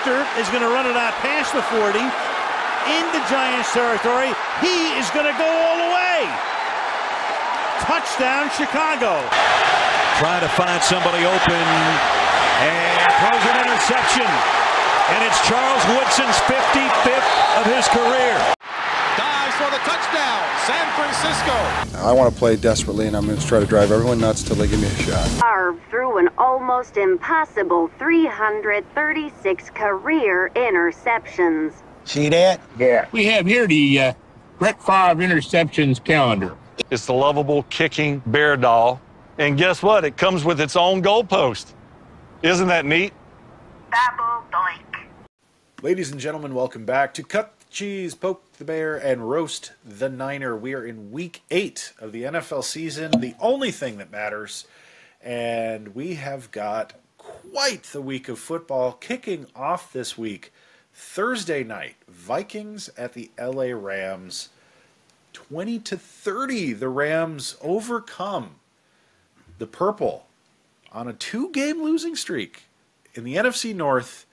Master is going to run it out past the 40 into Giants territory. He is going to go all the way. Touchdown, Chicago. Trying to find somebody open and throws an interception. And it's Charles Woodson's 55th of his career. Dives for the touchdown, San Francisco. I want to play desperately, and I'm going to try to drive everyone nuts till they give me a shot. Favre threw an almost impossible 336 career interceptions. See that? Yeah. We have here the Brett Favre interceptions calendar. It's the lovable kicking bear doll. And guess what? It comes with its own goalpost. Isn't that neat? Double doink. Ladies and gentlemen, welcome back to Cut the Cheese, Poke the Bear, and Roast the Niner. We are in Week 8 of the NFL season, the only thing that matters. And we have got quite the week of football kicking off this week. Thursday night, Vikings at the LA Rams. 20-30, the Rams overcome the Purple on a 2-game losing streak in the NFC North.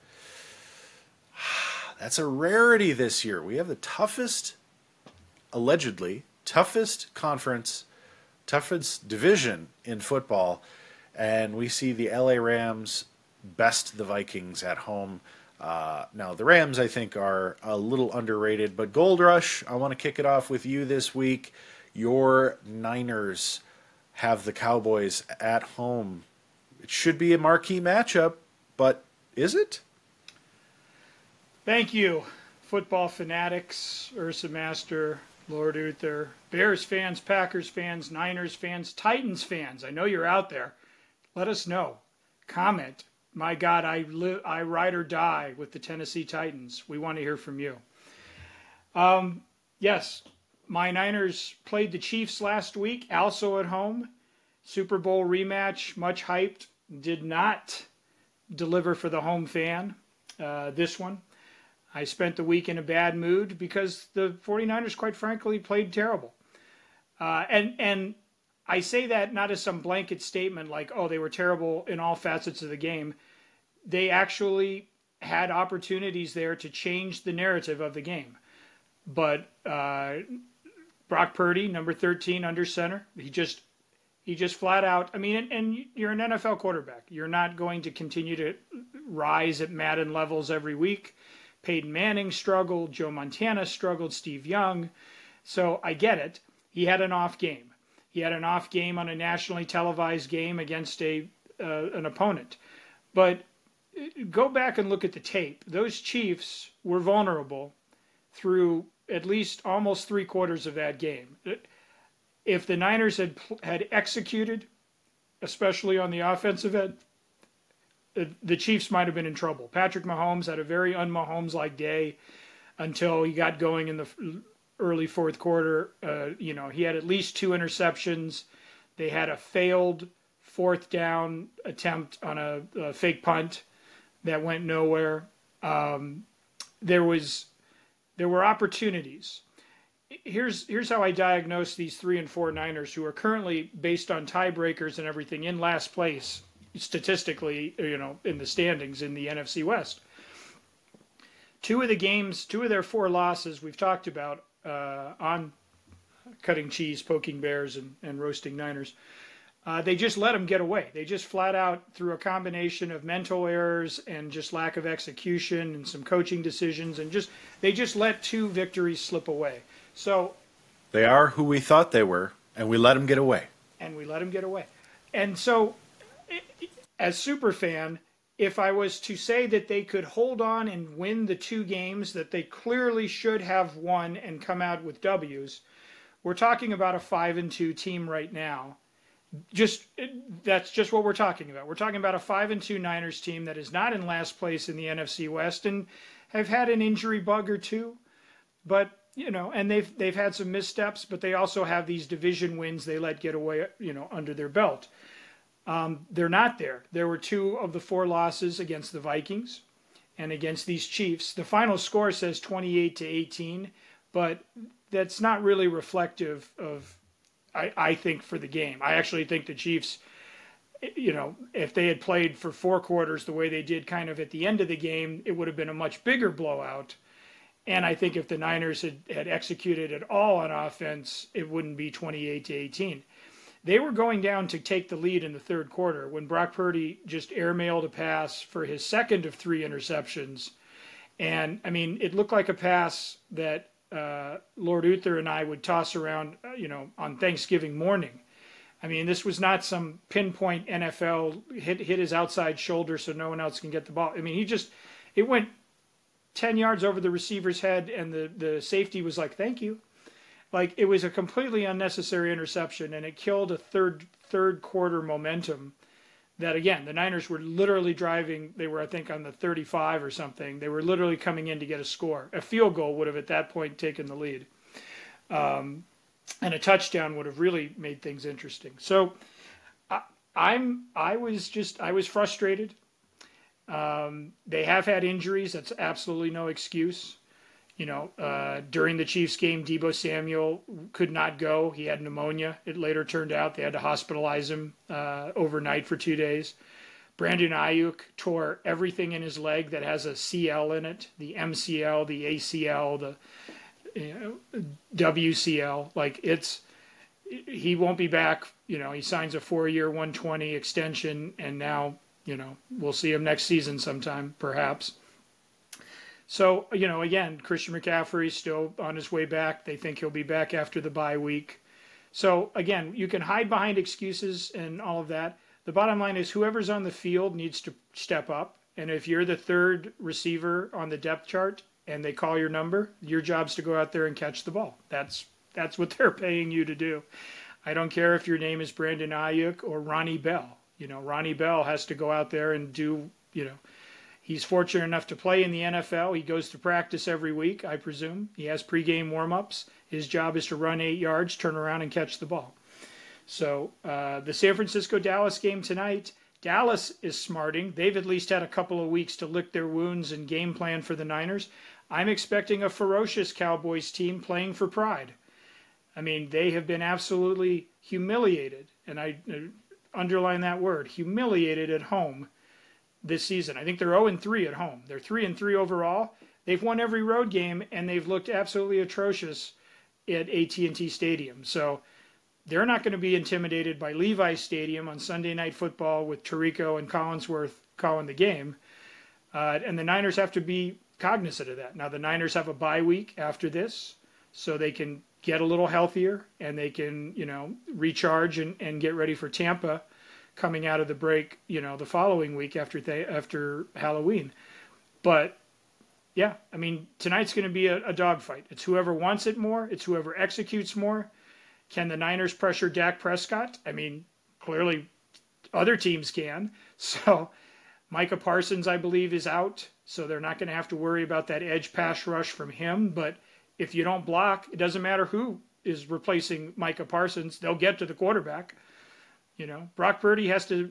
That's a rarity this year. We have the toughest, allegedly, toughest conference, toughest division in football, and we see the LA Rams best the Vikings at home. Now, the Rams, I think, are a little underrated, but Gold Rush, I want to kick it off with you this week. Your Niners have the Cowboys at home. It should be a marquee matchup, but is it? Thank you, football fanatics, Urza Master, Lord Uther, Bears fans, Packers fans, Niners fans, Titans fans. I know you're out there. Let us know. Comment. My God, I ride or die with the Tennessee Titans. We want to hear from you. Yes, my Niners played the Chiefs last week, also at home. Super Bowl rematch, much hyped. Did not deliver for the home fan, this one. I spent the week in a bad mood because the 49ers, quite frankly, played terrible. And I say that not as some blanket statement like, oh, they were terrible in all facets of the game. They actually had opportunities there to change the narrative of the game. But Brock Purdy, number 13 under center, he just flat out, I mean, and you're an NFL quarterback. You're not going to continue to rise at Madden levels every week. Peyton Manning struggled, Joe Montana struggled, Steve Young. So I get it. He had an off game. He had an off game on a nationally televised game against an opponent. But go back and look at the tape. Those Chiefs were vulnerable through at least almost 3/4 of that game. If the Niners had executed, especially on the offensive end, the Chiefs might have been in trouble. Patrick Mahomes had a very un-Mahomes-like day until he got going in the early fourth quarter. He had at least 2 interceptions. They had a failed 4th down attempt on a fake punt that went nowhere. There were opportunities. Here's how I diagnose these 3 and 4 Niners who are currently, based on tiebreakers and everything, in last place statistically, in the standings in the NFC West. 2 of their 4 losses we've talked about on Cutting Cheese, Poking Bears, and Roasting Niners. They just let them get away. They just flat out, through a combination of mental errors and just lack of execution and some coaching decisions, and they just let 2 victories slip away. So they are who we thought they were, and we let them get away. And so, as super fan, if I was to say that they could hold on and win the 2 games that they clearly should have won and come out with W's, we're talking about a 5-2 team right now. That's just what we're talking about. We're talking about a 5-2 Niners team that is not in last place in the NFC West and have had an injury bug or 2, but and they've had some missteps, but they also have these division wins they let get away, under their belt. They're not there. There were 2 of the 4 losses against the Vikings and against these Chiefs. The final score says 28-18, but that's not really reflective of, I think, for the game. I actually think the Chiefs if they had played for 4 quarters the way they did kind of at the end of the game, it would have been a much bigger blowout. And I think if the Niners had executed at all on offense, it wouldn't be 28-18. They were going down to take the lead in the third quarter when Brock Purdy just airmailed a pass for his second of 3 interceptions. And, I mean, it looked like a pass that Lord Uther and I would toss around, on Thanksgiving morning. I mean, this was not some pinpoint NFL hit his outside shoulder so no one else can get the ball. I mean, it went 10 yards over the receiver's head, and the safety was like, thank you. Like, it was a completely unnecessary interception, and it killed a third quarter momentum that, again, the Niners were literally driving. They were, I think, on the 35 or something. They were literally coming in to get a score. A field goal would have at that point taken the lead. And a touchdown would have really made things interesting. So I was frustrated. They have had injuries. That's absolutely no excuse. During the Chiefs game, Deebo Samuel could not go. He had pneumonia. It later turned out they had to hospitalize him overnight for 2 days. Brandon Ayuk tore everything in his leg that has a CL in it, the MCL, the ACL, the WCL. He won't be back. He signs a 4-year, 120 extension, and now, we'll see him next season sometime, perhaps. So, again, Christian McCaffrey's still on his way back. They think he'll be back after the bye week. So, again, you can hide behind excuses and all of that. The bottom line is whoever's on the field needs to step up. And if you're the third receiver on the depth chart and they call your number, your job's to go out there and catch the ball. That's what they're paying you to do. I don't care if your name is Brandon Ayuk or Ronnie Bell. Ronnie Bell has to go out there and do, he's fortunate enough to play in the NFL. He goes to practice every week, I presume. He has pregame warm-ups. His job is to run 8 yards, turn around, and catch the ball. So the San Francisco-Dallas game tonight, Dallas is smarting. They've at least had a couple of weeks to lick their wounds and game plan for the Niners. I'm expecting a ferocious Cowboys team playing for pride. I mean, they have been absolutely humiliated, and I underline that word, humiliated at home this season. I think they're 0-3 at home. They're 3-3 overall. They've won every road game, and they've looked absolutely atrocious at AT&T Stadium. So they're not going to be intimidated by Levi's Stadium on Sunday Night Football with Tirico and Collinsworth calling the game. And the Niners have to be cognizant of that. Now, the Niners have a bye week after this, so they can get a little healthier, and they can, recharge and get ready for Tampa coming out of the break, the following week after Halloween. But yeah, I mean, tonight's going to be a dogfight. It's whoever wants it more. It's whoever executes more. Can the Niners pressure Dak Prescott? I mean, clearly other teams can. So Micah Parsons, I believe, is out. So they're not going to have to worry about that edge pass rush from him. But if you don't block, it doesn't matter who is replacing Micah Parsons. They'll get to the quarterback. Brock Purdy has to,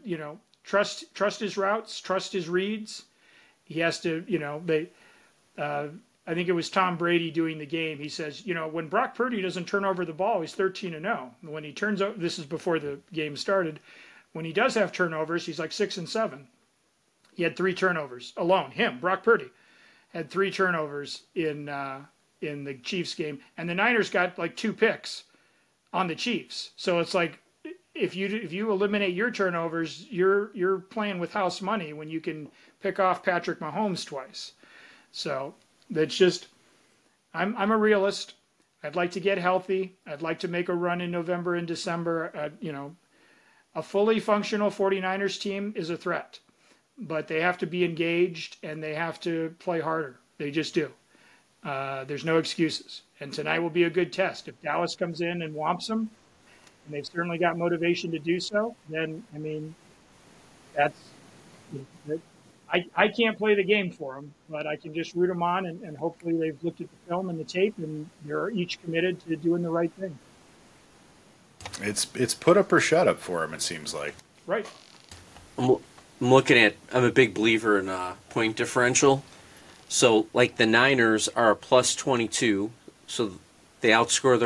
trust his routes, trust his reads. He has to, I think it was Tom Brady doing the game. He says, when Brock Purdy doesn't turn over the ball, he's 13-0. When he turns over, this is before the game started. When he does have turnovers, he's like 6-7. He had 3 turnovers alone. Brock Purdy, had 3 turnovers in the Chiefs game, and the Niners got like 2 picks on the Chiefs. So it's like, if you eliminate your turnovers, you're playing with house money when you can pick off Patrick Mahomes twice. So that's just, I'm a realist. I'd like to get healthy. I'd like to make a run in November and December. A fully functional 49ers team is a threat, but they have to be engaged and they have to play harder. They just do. There's no excuses. And tonight will be a good test. If Dallas comes in and whomps them, and they've certainly got motivation to do so, then, I mean, I can't play the game for them, but I can just root them on, and hopefully they've looked at the film and the tape, and they're each committed to doing the right thing. It's put up or shut up for them, it seems like. Right. I'm a big believer in point differential. So, like, the Niners are a plus 22, so they've outscored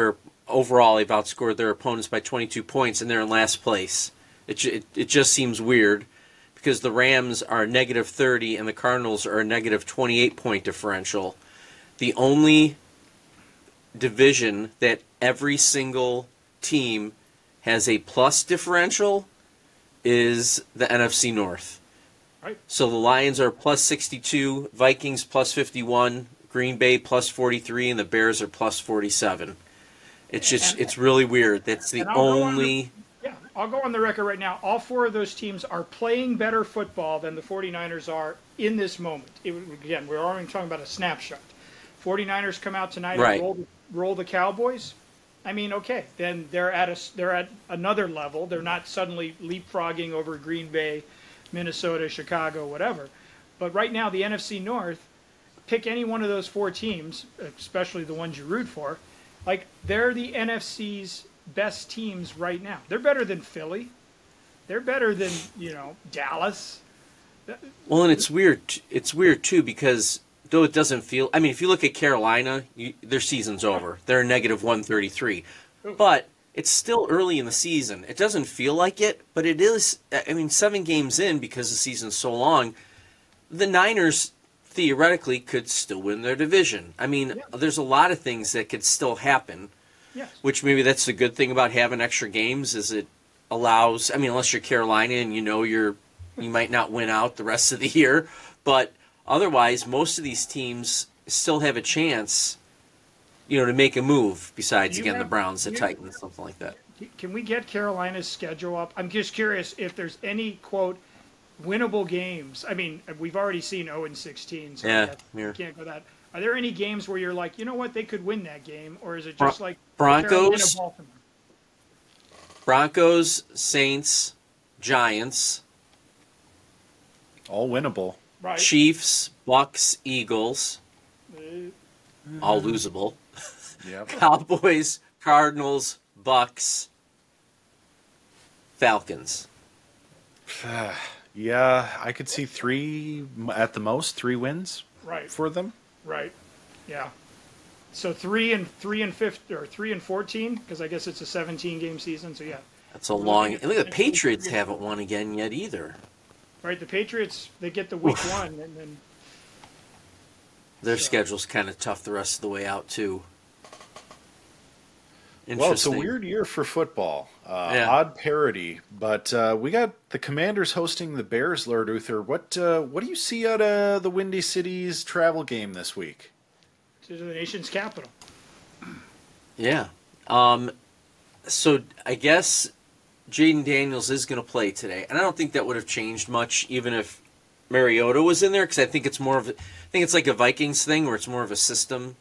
their opponents by 22 points, and they're in last place. It just seems weird because the Rams are negative 30 and the Cardinals are a negative 28 point differential. The only division that every single team has a plus differential is the NFC North. Right. So the Lions are plus 62, Vikings plus 51, Green Bay plus 43, and the Bears are plus 47. It's really weird. That's the only... I'll go on the record right now. All four of those teams are playing better football than the 49ers are in this moment. Again, we're already talking about a snapshot. 49ers come out tonight and roll the Cowboys. I mean, okay, then they're at another level. They're not suddenly leapfrogging over Green Bay, Minnesota, Chicago, whatever. But right now, the NFC North, pick any one of those four teams, especially the ones you root for, like they're the NFC's best teams right now. They're better than Philly. They're better than, Dallas. Well, and it's weird. It's weird too because though it doesn't feel. I mean, if you look at Carolina, their season's over. They're a negative 133, but it's still early in the season. It doesn't feel like it, but it is. I mean, 7 games in because the season's so long. The Niners theoretically could still win their division. I mean, there's a lot of things that could still happen. Yes. Which maybe that's the good thing about having extra games is it allows. I mean, unless you're Carolina and you might not win out the rest of the year, but otherwise, most of these teams still have a chance, to make a move. Besides, the Browns, the Titans, something like that. Can we get Carolina's schedule up? I'm just curious if there's any quote winnable games. I mean, we've already seen 0-16, so we can't go that. Are there any games where you're like, you know what, they could win that game, or is it just like Broncos, Baltimore? Saints, Giants, all winnable. Right. Chiefs, Bucks, Eagles, all losable. Yep. Cowboys, Cardinals, Bucks, Falcons. Yeah, I could see 3 at the most, 3 wins for them. Right. Yeah. So 3 and 15 or 3 and 14 because I guess it's a 17-game season. So yeah. That's a long. And look, the Patriots haven't won again yet either. Right. The Patriots, they get the week 1 and then their schedule's kind of tough the rest of the way out too. Well, it's a weird year for football. Odd parity, but we got the Commanders hosting the Bears, Lord Uther. What do you see out of the Windy City's travel game this week? To the nation's capital. Yeah. So I guess Jaden Daniels is going to play today, and I don't think that would have changed much even if Mariota was in there because I think it's it's like a Vikings thing where it's more of a system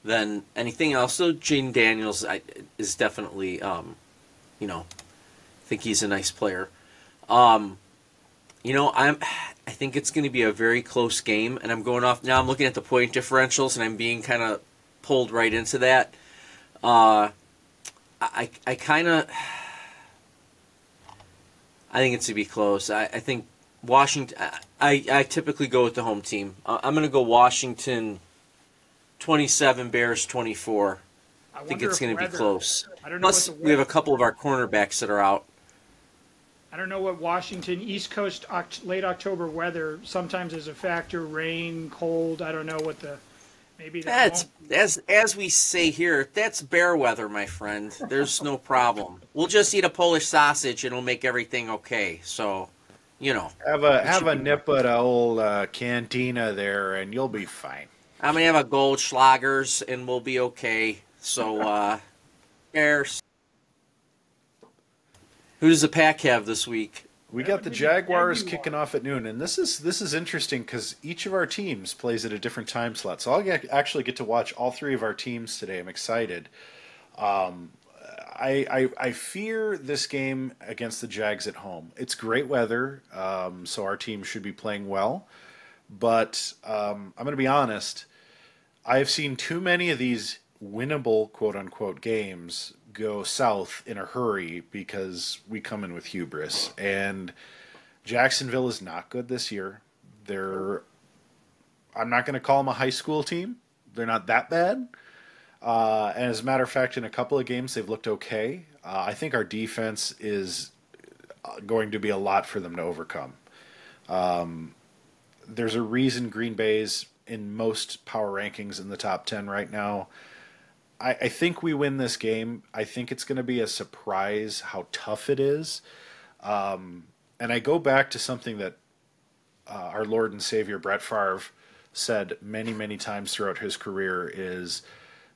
than anything else. So Jaden Daniels is definitely, I think he's a nice player. I think it's going to be a very close game, and I'm going off now. I'm looking at the point differentials, and I'm being kind of pulled right into that. I think it's to be close. I think Washington. I typically go with the home team. I'm going to go Washington 27, Bears 24. I think it's going to be close. Plus, we have a couple of our cornerbacks that are out. I don't know what Washington East Coast late October weather sometimes is a factor. Rain, cold. I don't know what that's as we say here. That's bear weather, my friend. There's no problem. We'll just eat a Polish sausage and it'll make everything okay. So, have a nip at a old cantina there, and you'll be fine. I'm going to have a Goldschlagers, and we'll be okay. So, Bears. Who does the Pack have this week? We got the Jaguars kicking off at noon, and this is interesting because each of our teams plays at a different time slot. So I'll actually get to watch all 3 of our teams today. I'm excited. I fear this game against the Jags at home. It's great weather, so our team should be playing well. But I'm going to be honest, I've seen too many of these winnable, quote-unquote, games go south in a hurry because we come in with hubris. And Jacksonville is not good this year. I'm not going to call them a high school team. They're not that bad. And as a matter of fact, in a couple of games, they've looked okay. I think our defense is going to be a lot for them to overcome. There's a reason Green Bay's in most power rankings in the top 10 right now. I think we win this game. I think it's going to be a surprise how tough it is. And I go back to something that our Lord and Savior Brett Favre said many, many times throughout his career is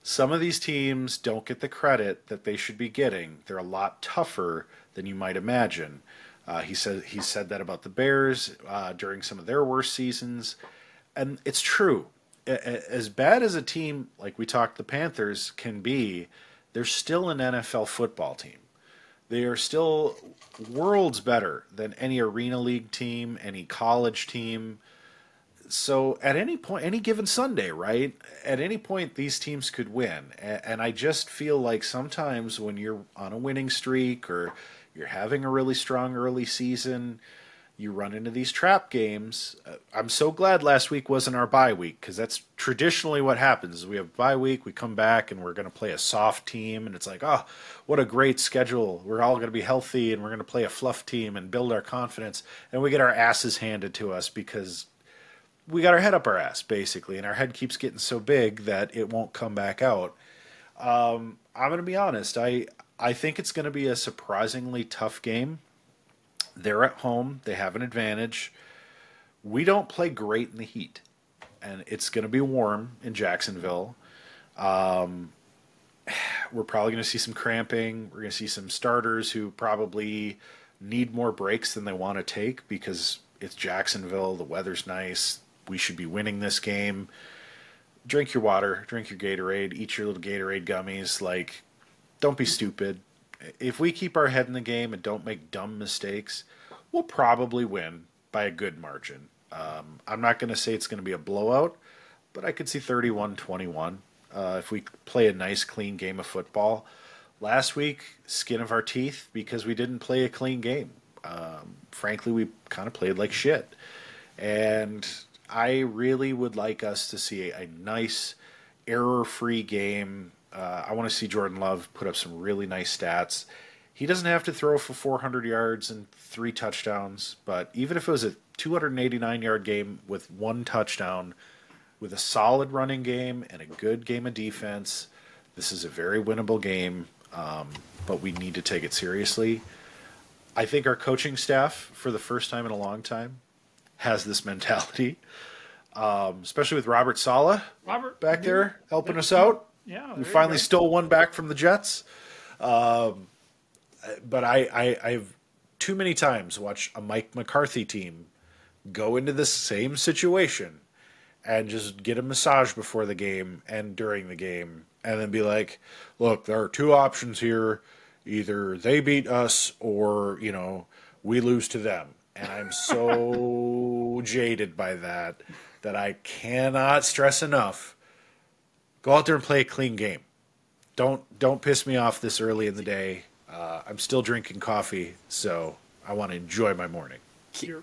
some of these teams don't get the credit that they should be getting. They're a lot tougher than you might imagine. He said that about the Bears during some of their worst seasons. And it's true. As bad as a team, like we talked, the Panthers can be, they're still an NFL football team. They are still worlds better than any arena league team, any college team. So at any point, any given Sunday, right? At any point, these teams could win. And I just feel like sometimes when you're on a winning streak or you're having a really strong early season, you run into these trap games. I'm so glad last week wasn't our bye week, because that's traditionally what happens. We have bye week, we come back, and we're going to play a soft team, and it's like, oh, what a great schedule. We're all going to be healthy, and we're going to play a fluff team and build our confidence, and we get our asses handed to us because we got our head up our ass, basically, and our head keeps getting so big that it won't come back out. I'm going to be honest. I think it's going to be a surprisingly tough game. They're at home. They have an advantage. We don't play great in the heat, and it's going to be warm in Jacksonville. We're probably going to see some cramping. We're going to see some starters who probably need more breaks than they want to take because it's Jacksonville. The weather's nice. We should be winning this game. Drink your water. Drink your Gatorade. Eat your little Gatorade gummies. Like, don't be stupid. If we keep our head in the game and don't make dumb mistakes, we'll probably win by a good margin. I'm not going to say it's going to be a blowout, but I could see 31-21 if we play a nice, clean game of football. Last week, skin of our teeth because we didn't play a clean game. Frankly, we kind of played like shit. And I really would like us to see a nice, error-free game. I want to see Jordan Love put up some really nice stats. He doesn't have to throw for 400 yards and 3 touchdowns, but even if it was a 289-yard game with 1 touchdown, with a solid running game and a good game of defense, this is a very winnable game, but we need to take it seriously. I think our coaching staff, for the first time in a long time, has this mentality, especially with Robert Saleh back there helping us out. Yeah, we finally stole one back from the Jets. But I've too many times watched a Mike McCarthy team go into this same situation and just get a massage before the game and during the game and then be like, look, there are 2 options here. Either they beat us or, we lose to them. And I'm so jaded by that I cannot stress enough. Go out there and play a clean game. Don't piss me off this early in the day. I'm still drinking coffee, so I want to enjoy my morning.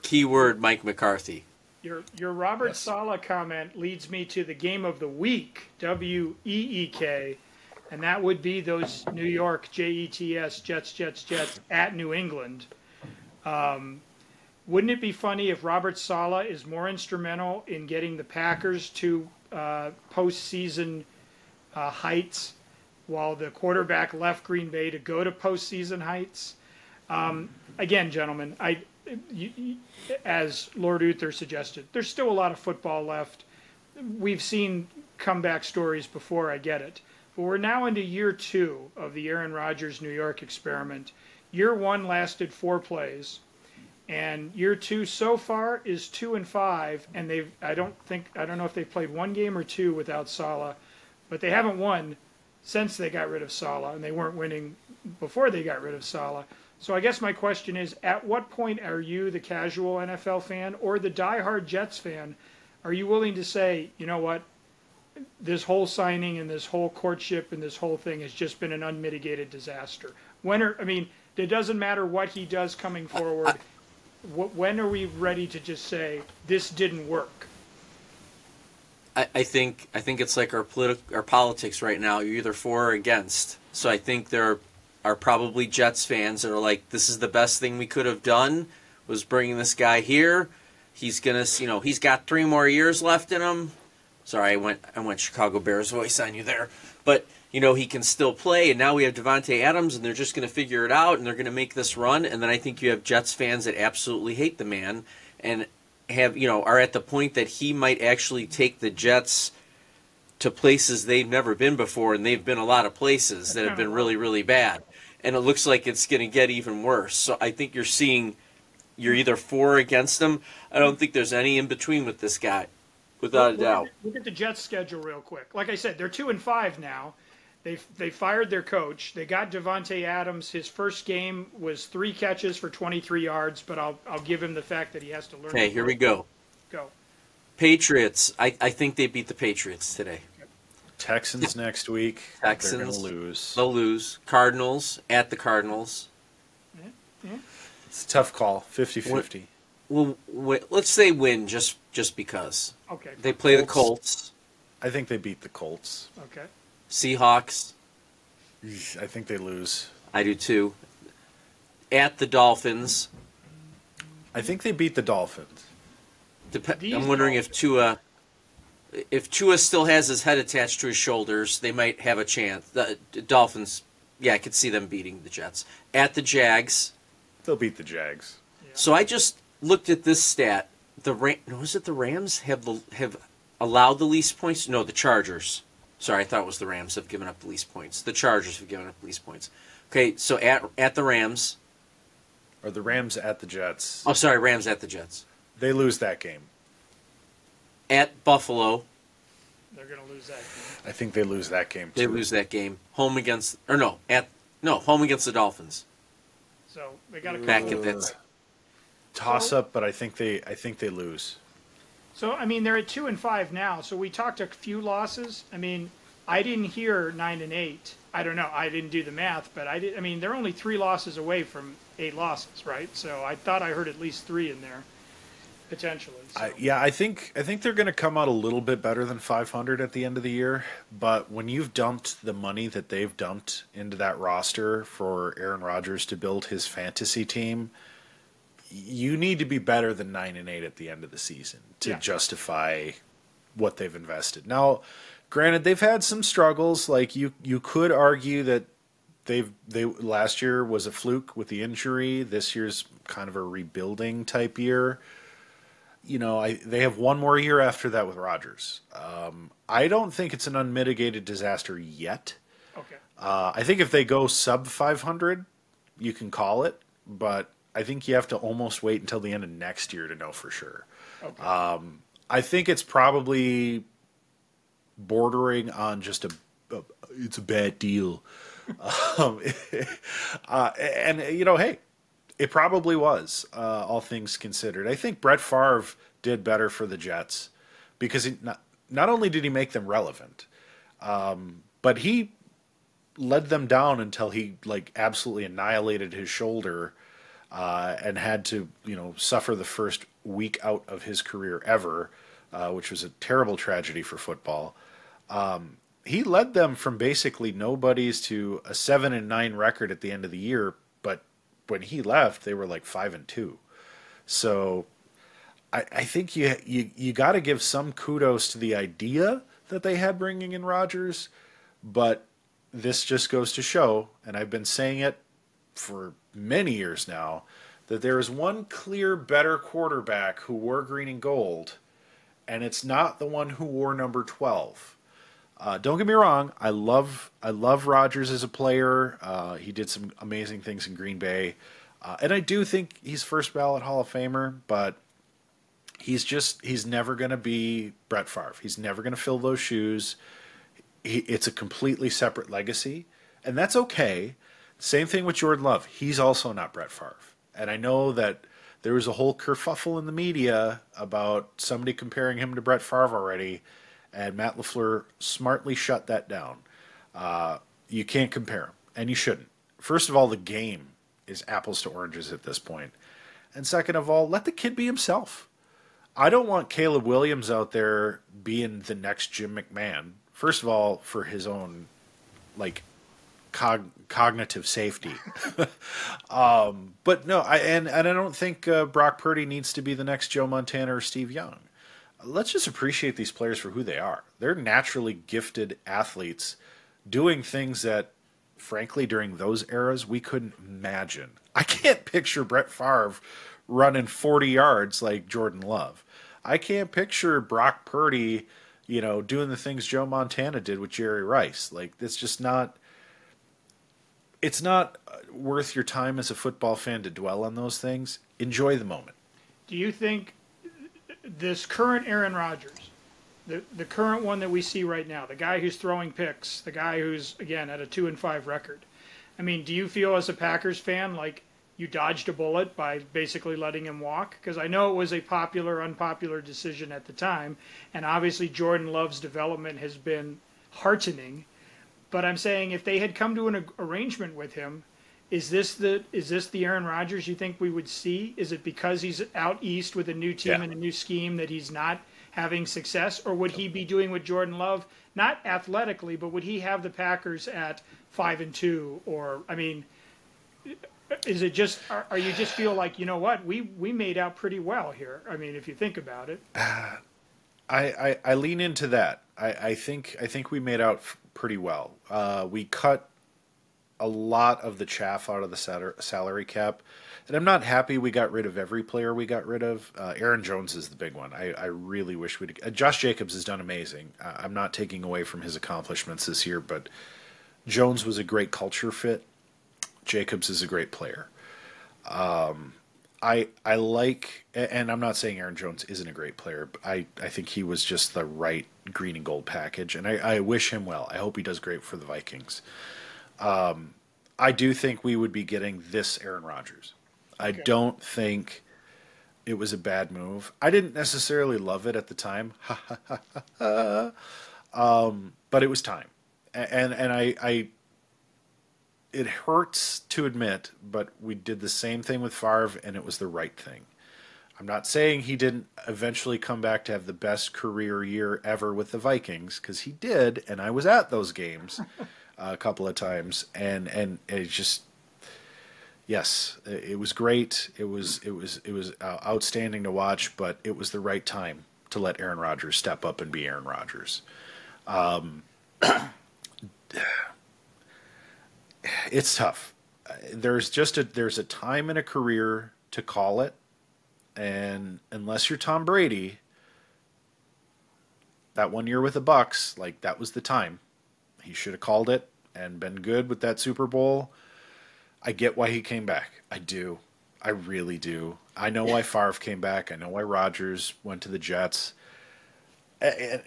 Keyword Mike McCarthy. Your Robert Saleh comment leads me to the game of the week, WEEK, and that would be those New York Jets, Jets at New England. Wouldn't it be funny if Robert Saleh is more instrumental in getting the Packers to postseason heights, while the quarterback left Green Bay to go to postseason heights? Again, gentlemen, as Lord Uther suggested, there's still a lot of football left. We've seen comeback stories before, I get it. But we're now into year 2 of the Aaron Rodgers New York experiment. Year 1 lasted 4 plays. And year 2 so far is 2-5, and I don't know if they've played 1 game or 2 without Saleh, but they haven't won since they got rid of Saleh, and they weren't winning before they got rid of Saleh. So I guess my question is, at what point are you, the casual NFL fan, or the diehard Jets fan, are you willing to say, you know what, this whole signing and this whole courtship and this whole thing has just been an unmitigated disaster? It doesn't matter what he does coming forward. When are we ready to just say this didn't work? I think it's like our politics right now. You're either for or against. So I think there are are probably Jets fans that are like, this is the best thing we could have done, was bringing this guy here. He's gonna, he's got 3 more years left in him. Sorry, I went Chicago Bears voice on you there, but he can still play. And now we have Devontae Adams, and they're just gonna figure it out, and they're gonna make this run. And then I think you have Jets fans that absolutely hate the man, and are at the point that he might actually take the Jets to places they've never been before, and they've been a lot of places that have been really, really bad. And it looks like it's going to get even worse. So I think you're either for or against him. I don't think there's any in between with this guy, without a doubt. Look at the Jets' schedule real quick. Like I said, they're 2-5 now. They fired their coach. They got Devontae Adams. His first game was 3 catches for 23 yards, but I'll give him the fact that he has to learn. Okay, here we go. Go. Patriots. I think they beat the Patriots today. Texans next week. Texans. They're going to lose. They'll lose. Cardinals at the Cardinals. Yeah. It's a tough call. 50-50. Well, let's say win just because. Okay. They play the Colts. I think they beat the Colts. Okay. Seahawks. I think they lose. I do too. At the Dolphins. I think they beat the Dolphins. I'm wondering if Tua still has his head attached to his shoulders, they might have a chance. The Dolphins, yeah, I could see them beating the Jets. At the Jags. They'll beat the Jags. Yeah. So I just looked at this stat. The Rams have allowed the least points? No, the Chargers. Sorry, I thought it was the Rams have given up the least points. The Chargers have given up the least points. Okay, so at the Rams. Or the Rams at the Jets. Oh, sorry, Rams at the Jets. They lose that game. At Buffalo. They're going to lose that game. I think they lose that game, too. They lose that game. Home against the Dolphins. So they got to back at that. Toss up, but I think they lose. So I mean, they're at 2-5 now. So we talked a few losses. I mean, I didn't hear 9-8. I don't know. I didn't do the math, but I did. I mean, they're only 3 losses away from 8 losses, right? So I thought I heard at least 3 in there, potentially. So. I think they're going to come out a little bit better than 500 at the end of the year. But when you've dumped the money that they've dumped into that roster for Aaron Rodgers to build his fantasy team, you need to be better than 9-8 at the end of the season to justify what they've invested. Now, granted, they've had some struggles. Like you could argue that they last year was a fluke with the injury. This year's kind of a rebuilding type year. They have one more year after that with Rodgers. I don't think it's an unmitigated disaster yet. Okay. I think if they go sub 500, you can call it, but I think you have to almost wait until the end of next year to know for sure. Okay. I think it's probably bordering on just it's a bad deal. And hey, it probably was, all things considered. I think Brett Favre did better for the Jets because not only did he make them relevant, but he led them down until he absolutely annihilated his shoulder and had to suffer the first week out of his career ever, which was a terrible tragedy for football. He led them from basically nobodies to a 7-9 record at the end of the year, but when he left, they were 5-2. So I think you got to give some kudos to the idea that they had bringing in Rodgers, but this just goes to show, and I've been saying it for many years now, that there is one clear better quarterback who wore green and gold, and it's not the one who wore number 12. Don't get me wrong, I love Rodgers as a player. He did some amazing things in Green Bay, and I do think he's first ballot Hall of Famer, but he's never going to be Brett Favre. He's never going to fill those shoes. It's a completely separate legacy, and that's okay. Same thing with Jordan Love. He's also not Brett Favre. And I know that there was a whole kerfuffle in the media about somebody comparing him to Brett Favre already, and Matt LaFleur smartly shut that down. You can't compare him, and you shouldn't. First of all, the game is apples to oranges at this point. And second of all, let the kid be himself. I don't want Caleb Williams out there being the next Jim McMahon. First of all, for his own, cognitive safety. But no, I don't think Brock Purdy needs to be the next Joe Montana or Steve Young. Let's just appreciate these players for who they are. They're naturally gifted athletes doing things that, frankly, during those eras, we couldn't imagine. I can't picture Brett Favre running 40 yards like Jordan Love. I can't picture Brock Purdy, doing the things Joe Montana did with Jerry Rice. Like, it's just not... It's not worth your time as a football fan to dwell on those things. Enjoy the moment. Do you think this current Aaron Rodgers, the current one that we see right now, the guy who's throwing picks, the guy who's, again, at a 2-5 record, I mean, do you feel as a Packers fan like you dodged a bullet by basically letting him walk? Because I know it was a popular, unpopular decision at the time, and obviously Jordan Love's development has been heartening. But I'm saying if they had come to an arrangement with him, is this the Aaron Rodgers you think we would see? Is it because he's out east with a new team and a new scheme that he's not having success? Or would he be doing what Jordan Love, not athletically, but would he have the Packers at 5-2? Or, I mean, is it just, are you just feel like, you know what, we made out pretty well here? I mean, if you think about it. I lean into that. I think we made out pretty well. We cut a lot of the chaff out of the salary cap, and I'm not happy we got rid of every player we got rid of. Aaron Jones is the big one. I really wish we'd... Josh Jacobs has done amazing. I'm not taking away from his accomplishments this year, but Jones was a great culture fit. Jacobs is a great player. I like, and I'm not saying Aaron Jones isn't a great player, but I think he was just the right green and gold package, and I wish him well. I hope he does great for the Vikings. I do think we would be getting this Aaron Rodgers. I don't think it was a bad move. I didn't necessarily love it at the time, but it was time, and I it hurts to admit, but we did the same thing with Favre, and it was the right thing. I'm not saying he didn't eventually come back to have the best career year ever with the Vikings, because he did, and I was at those games a couple of times, and it just, yes, it was great. It was outstanding to watch, but it was the right time to let Aaron Rodgers step up and be Aaron Rodgers. It's tough. There's a time in a career to call it, and unless you're Tom Brady, that 1 year with the Bucs, like, that was the time. He should have called it and been good with that Super Bowl. I get why he came back. I do. I really do. I know why Favre came back. I know why Rodgers went to the Jets. And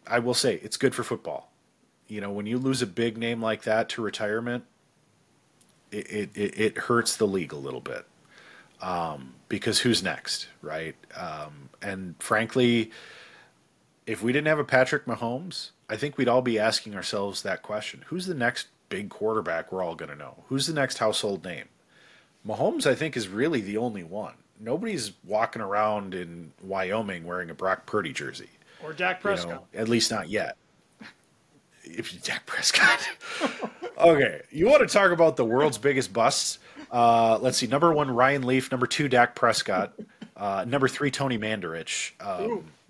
I will say, it's good for football. When you lose a big name like that to retirement, it hurts the league a little bit, because who's next, right? And frankly, if we didn't have a Patrick Mahomes, I think we'd all be asking ourselves that question. Who's the next big quarterback we're all going to know? Who's the next household name? Mahomes, I think, is really the only one. Nobody's walking around in Wyoming wearing a Brock Purdy jersey. Or Dak Prescott. At least not yet. If Dak Prescott. Okay, you want to talk about the world's biggest busts? Let's see. Number 1, Ryan Leaf. Number 2, Dak Prescott. Number 3, Tony Mandarich.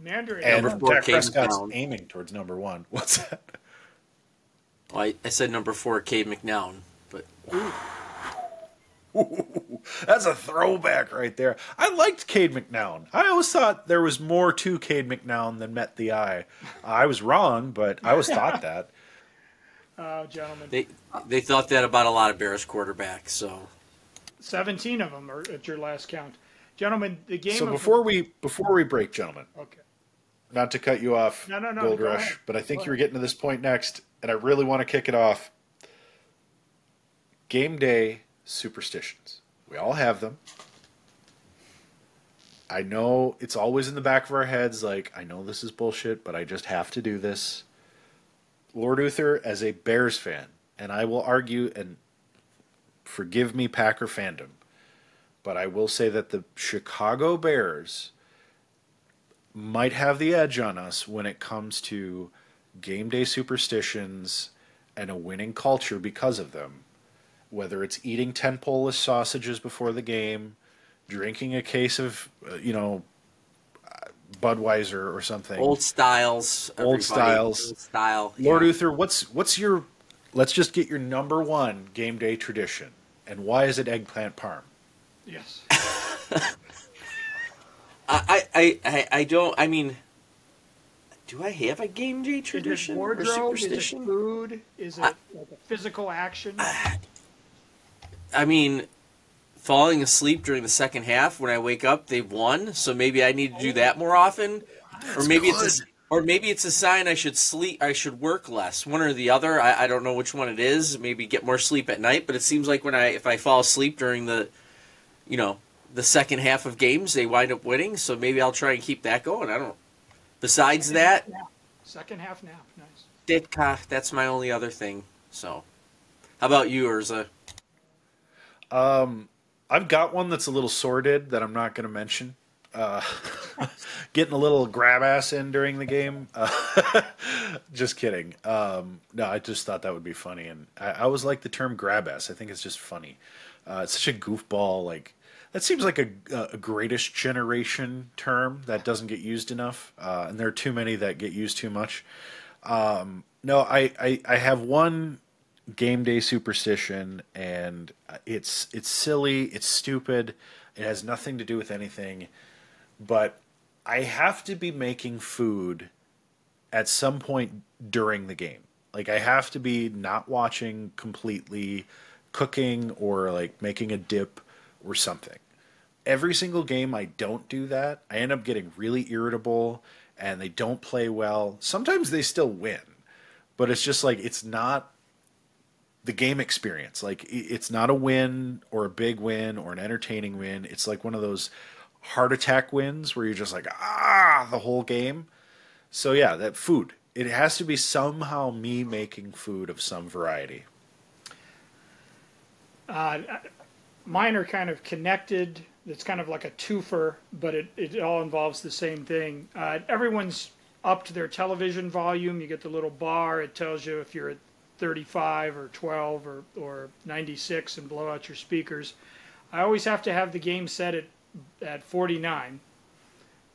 Mandarich. And Number 4, Dak Prescott's McNown. aiming towards number 1. What's that? Well, I said number 4, Cade McNown, but That's a throwback right there. I liked Cade McNown. I always thought there was more to Cade McNown than met the eye. I was wrong, but I always thought that. Gentlemen. They thought that about a lot of Bears quarterbacks. So 17 of them are at your last count. Gentlemen, the game. So before we break, gentlemen. Okay. Not to cut you off, No, Gold go Rush, ahead. but I think you were getting to this point next, and I really want to kick it off. Game day superstitions. We all have them. I know it's always in the back of our heads, like, I know this is bullshit, but I just have to do this. Lord Uther, as a Bears fan, and I will argue, and forgive me, Packer fandom, but I will say that the Chicago Bears might have the edge on us when it comes to game day superstitions and a winning culture because of them. Whether it's eating 10 Polish sausages before the game, drinking a case of, Budweiser or something. Old styles. Old styles. Old style. Lord yeah. Uther, what's your, let's just get your number one game day tradition. And why is it eggplant parm? Yes. I don't, I mean, do I have a game day tradition Is it or wardrobe? superstition? Is it food? Is it like a physical action? I mean, falling asleep during the second half when I wake up, they've won, so maybe I need to do that more often. Or maybe it's a sign I should work less. One or the other. I don't know which one it is. Maybe get more sleep at night, but it seems like if I fall asleep during the second half of games, they wind up winning, so maybe I'll try and keep that going. I don't. Besides that, second half now. Nice. That's my only other thing. So, how about you, Urza? I've got one that's a little sordid that I'm not going to mention. Getting a little grab ass in during the game. Just kidding. No, I just thought that would be funny, and I always like the term grab ass. I think it's just funny. It's such a goofball. Like that seems like a greatest generation term that doesn't get used enough, and there are too many that get used too much. No, I have one game day superstition, and it's silly, it's stupid, it has nothing to do with anything, but I have to be making food at some point during the game. Like I have to be not watching completely, cooking or like making a dip or something. Every single game I don't do that, I end up getting really irritable and they don't play well. Sometimes they still win, but it's just like it's not the game experience. Like it's not a win or a big win or an entertaining win. It's like one of those heart attack wins where you're just like, the whole game. So yeah, that food. It has to be somehow me making food of some variety. Mine are kind of connected. It's kind of like a twofer, but it all involves the same thing. Everyone's up to their television volume. You get the little bar. It tells you if you're at 35 or 12 or 96 and blow out your speakers. I always have to have the game set at 49,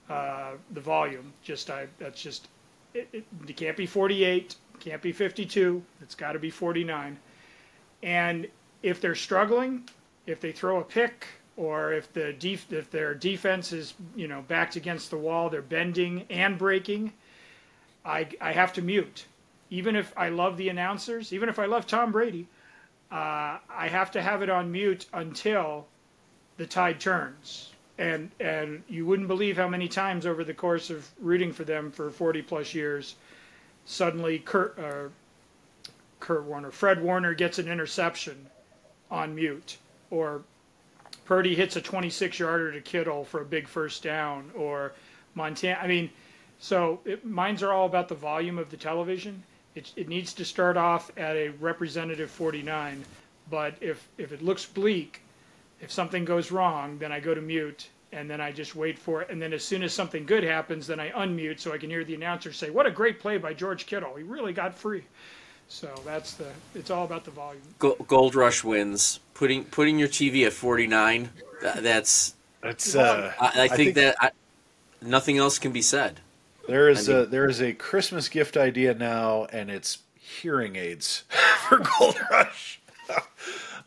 the volume. It can't be 48, can't be 52. It's got to be 49. And if they're struggling, if they throw a pick, or if their defense is backed against the wall, they're bending and breaking, I have to mute. Even if I love the announcers, even if I love Tom Brady, I have to have it on mute until the tide turns. And you wouldn't believe how many times over the course of rooting for them for 40 plus years, suddenly Fred Warner gets an interception on mute, or Purdy hits a 26-yarder to Kittle for a big first down, or Montana. I mean, mines are all about the volume of the television. It needs to start off at a representative 49, but if it looks bleak, if something goes wrong, then I go to mute, and then I just wait for it. And then as soon as something good happens, then I unmute so I can hear the announcer say, "What a great play by George Kittle. He really got free." So it's all about the volume. Gold Rush wins. Putting your TV at 49, that's I think that nothing else can be said. There is a Christmas gift idea now, and it's hearing aids for Gold Rush.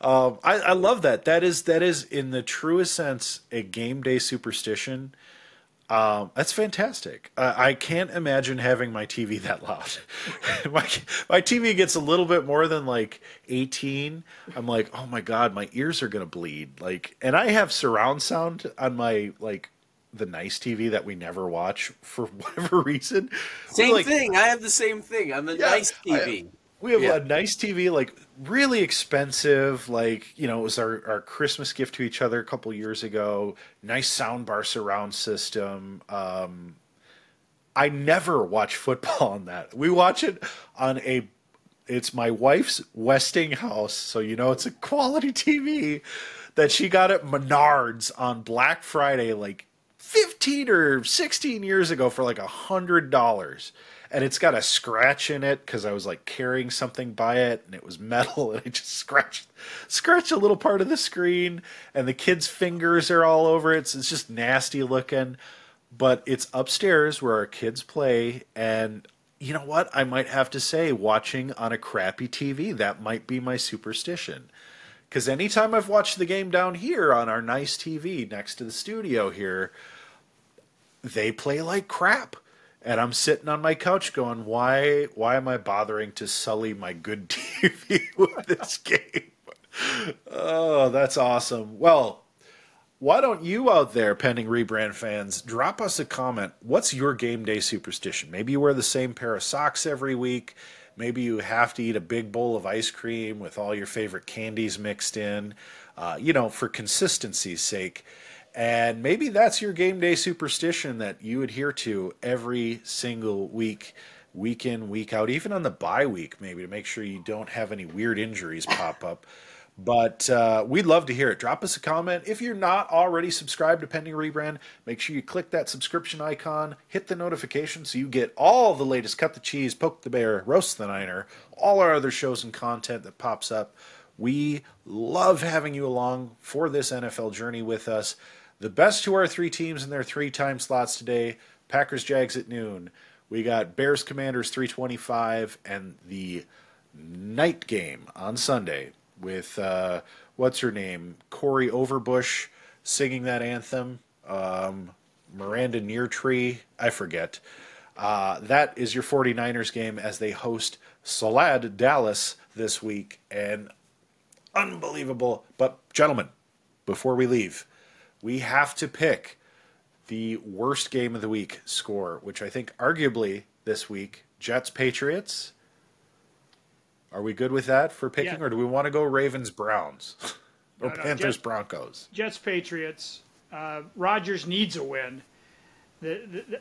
I love that. That is in the truest sense a game day superstition. That's fantastic. I can't imagine having my TV that loud. my TV gets a little bit more than like 18. I'm like, oh my god, my ears are gonna bleed. Like, and I have surround sound on my the nice TV that we never watch for whatever reason. Same thing. I have the same thing. I'm a nice TV. We have a nice TV, like really expensive, it was our Christmas gift to each other a couple years ago. Nice soundbar surround system. I never watch football on that. We watch it on it's my wife's Westinghouse, so it's a quality TV that she got at Menards on Black Friday, like 15 or 16 years ago for like $100. and it's got a scratch in it because I was like carrying something by it, and it was metal, and I just scratched a little part of the screen, and the kids' fingers are all over it. So it's just nasty looking, but it's upstairs where our kids play, and you know what? I might have to say, watching on a crappy TV, that might be my superstition. Because anytime I've watched the game down here on our nice TV next to the studio here, they play like crap. And I'm sitting on my couch going, why am I bothering to sully my good TV with this game? Oh, that's awesome. Well, why don't you out there, pending rebrand fans, drop us a comment. What's your game day superstition? Maybe you wear the same pair of socks every week. Maybe you have to eat a big bowl of ice cream with all your favorite candies mixed in, for consistency's sake. And maybe that's your game day superstition that you adhere to every single week, week in, week out, even on the bye week, maybe, to make sure you don't have any weird injuries pop up. But we'd love to hear it. Drop us a comment. If you're not already subscribed to Pending Rebrand, make sure you click that subscription icon, hit the notification so you get all the latest Cut the Cheese, Poke the Bear, Roast the Niner, all our other shows and content that pops up. We love having you along for this NFL journey with us. The best to our three teams in their 3 time slots today: Packers Jags at noon. We got Bears Commanders 325, and the night game on Sunday with what's her name, Corey Overbush singing that anthem, Miranda Neartree, I forget. That is your 49ers game as they host Salad Dallas this week, and unbelievable. But gentlemen, before we leave, we have to pick the worst game of the week score, which I think arguably this week, Jets-Patriots. Are we good with that for picking, or do we want to go Ravens-Browns? Or Panthers-Broncos? Jets-Patriots. Rodgers needs a win.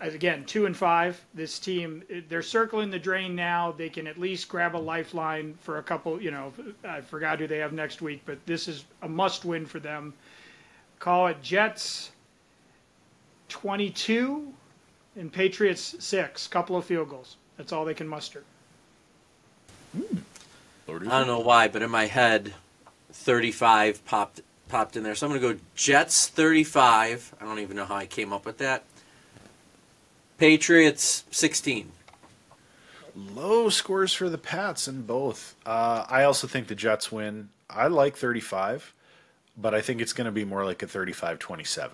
Again, 2-5. This team, they're circling the drain now. They can at least grab a lifeline for a couple, I forgot who they have next week, but this is a must-win for them. Call it Jets 22 and Patriots 6. Couple of field goals. That's all they can muster. I don't know why, but in my head, 35 popped in there. So I'm going to go Jets 35. I don't even know how I came up with that. Patriots 16. Low scores for the Pats in both. I also think the Jets win. I like 35. But I think it's going to be more like a 35-27.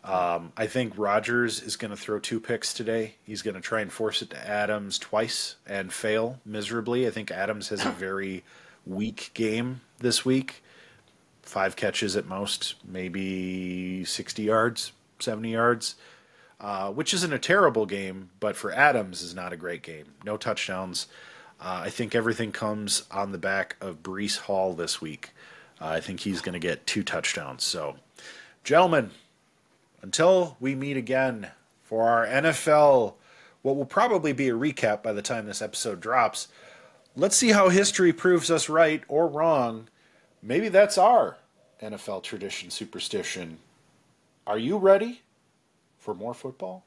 I think Rodgers is going to throw 2 picks today. He's going to try and force it to Adams twice and fail miserably. I think Adams has a very weak game this week. 5 catches at most, maybe 60 yards, 70 yards, which isn't a terrible game, but for Adams is not a great game. No touchdowns. I think everything comes on the back of Breece Hall this week. I think he's going to get 2 touchdowns. So, gentlemen, until we meet again for our NFL, what will probably be a recap by the time this episode drops, let's see how history proves us right or wrong. Maybe that's our NFL tradition, superstition. Are you ready for more football?